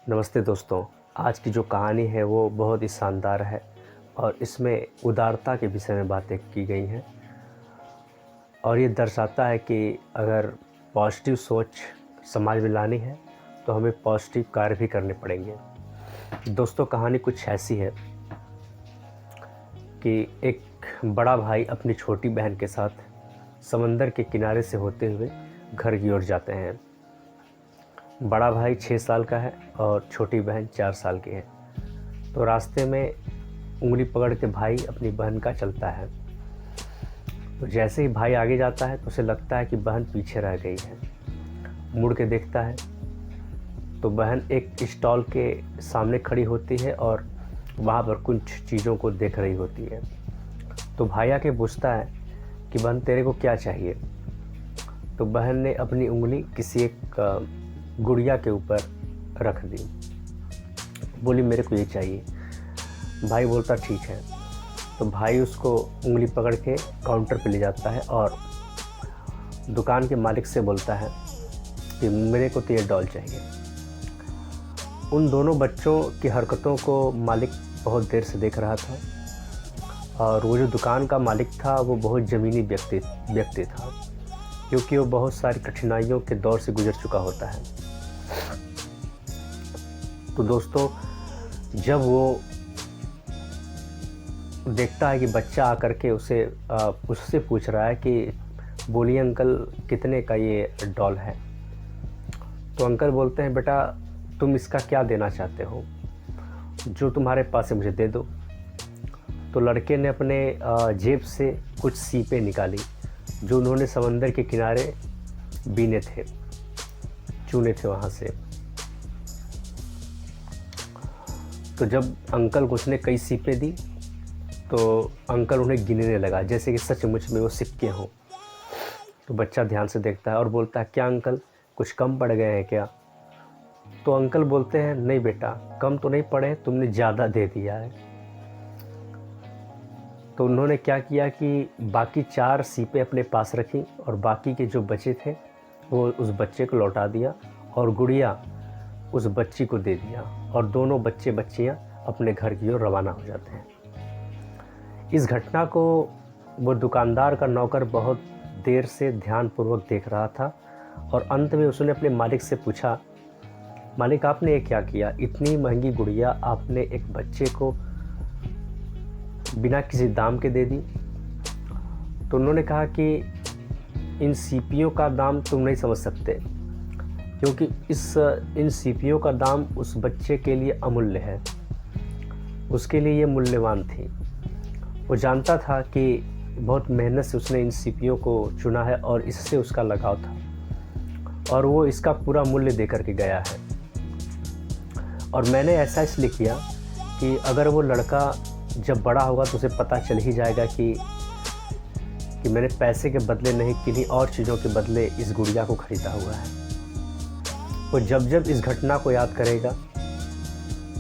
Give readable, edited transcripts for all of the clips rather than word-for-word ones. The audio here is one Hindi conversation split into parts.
नमस्ते दोस्तों। आज की जो कहानी है वो बहुत ही शानदार है और इसमें उदारता के विषय में बातें की गई हैं और ये दर्शाता है कि अगर पॉजिटिव सोच समाज में लानी है तो हमें पॉजिटिव कार्य भी करने पड़ेंगे। दोस्तों, कहानी कुछ ऐसी है कि एक बड़ा भाई अपनी छोटी बहन के साथ समंदर के किनारे से होते हुए घर की ओर जाते हैं। बड़ा भाई 6 साल का है और छोटी बहन 4 साल की है। तो रास्ते में उंगली पकड़ के भाई अपनी बहन का चलता है। तो जैसे ही भाई आगे जाता है तो उसे लगता है कि बहन पीछे रह गई है। मुड़ के देखता है तो बहन एक स्टॉल के सामने खड़ी होती है और वहाँ पर कुछ चीज़ों को देख रही होती है। तो भाई आके पूछता है कि बहन, तेरे को क्या चाहिए? तो बहन ने अपनी उंगली किसी एक गुड़िया के ऊपर रख दी। बोली, मेरे को ये चाहिए। भाई बोलता ठीक है। तो भाई उसको उंगली पकड़ के काउंटर पे ले जाता है और दुकान के मालिक से बोलता है कि मेरे को तो ये डॉल चाहिए। उन दोनों बच्चों की हरकतों को मालिक बहुत देर से देख रहा था और वो जो दुकान का मालिक था वो बहुत ज़मीनी व्यक्ति था, क्योंकि वो बहुत सारी कठिनाइयों के दौर से गुजर चुका होता है। तो दोस्तों, जब वो देखता है कि बच्चा आकर के उससे पूछ रहा है कि बोलिए अंकल, कितने का ये डॉल है? तो अंकल बोलते हैं, बेटा तुम इसका क्या देना चाहते हो? जो तुम्हारे पास है मुझे दे दो। तो लड़के ने अपने जेब से कुछ सीपे निकाली जो उन्होंने समंदर के किनारे बीने थे, चुने थे वहाँ से। तो जब अंकल को उसने कई सीपे दी तो अंकल उन्हें गिनने लगा जैसे कि सचमुच में वो सिक्के हों। तो बच्चा ध्यान से देखता है और बोलता है, क्या अंकल कुछ कम पड़ गए हैं क्या? तो अंकल बोलते हैं, नहीं बेटा, कम तो नहीं पड़े, तुमने ज़्यादा दे दिया है। तो उन्होंने क्या किया कि बाकी 4 सीपे अपने पास रखी और बाकी के जो बचे थे वो उस बच्चे को लौटा दिया और गुड़िया उस बच्ची को दे दिया और दोनों बच्चे बच्चियां अपने घर की ओर रवाना हो जाते हैं। इस घटना को वो दुकानदार का नौकर बहुत देर से ध्यानपूर्वक देख रहा था और अंत में उसने अपने मालिक से पूछा, मालिक आपने ये क्या किया? इतनी महंगी गुड़िया आपने एक बच्चे को बिना किसी दाम के दे दी? तो उन्होंने कहा कि इन सीपियों का दाम तुम नहीं समझ सकते, क्योंकि इन सीपियों का दाम उस बच्चे के लिए अमूल्य है, उसके लिए ये मूल्यवान थी। वो जानता था कि बहुत मेहनत से उसने इन सीपियों को चुना है और इससे उसका लगाव था और वो इसका पूरा मूल्य दे करके गया है। और मैंने ऐसा इसलिए किया कि अगर वो लड़का जब बड़ा होगा तो उसे पता चल ही जाएगा कि मैंने पैसे के बदले नहीं, किन्हीं और चीज़ों के बदले इस गुड़िया को ख़रीदा हुआ है। वो जब इस घटना को याद करेगा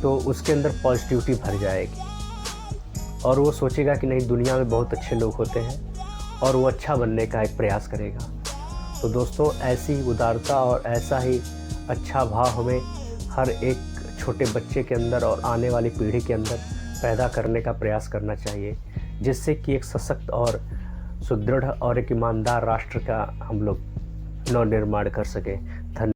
तो उसके अंदर पॉजिटिविटी भर जाएगी और वो सोचेगा कि नहीं, दुनिया में बहुत अच्छे लोग होते हैं और वो अच्छा बनने का एक प्रयास करेगा। तो दोस्तों, ऐसी उदारता और ऐसा ही अच्छा भाव हमें हर एक छोटे बच्चे के अंदर और आने वाली पीढ़ी के अंदर पैदा करने का प्रयास करना चाहिए, जिससे कि एक सशक्त और सुदृढ़ और एक ईमानदार राष्ट्र का हम लोग नव निर्माण कर सकें।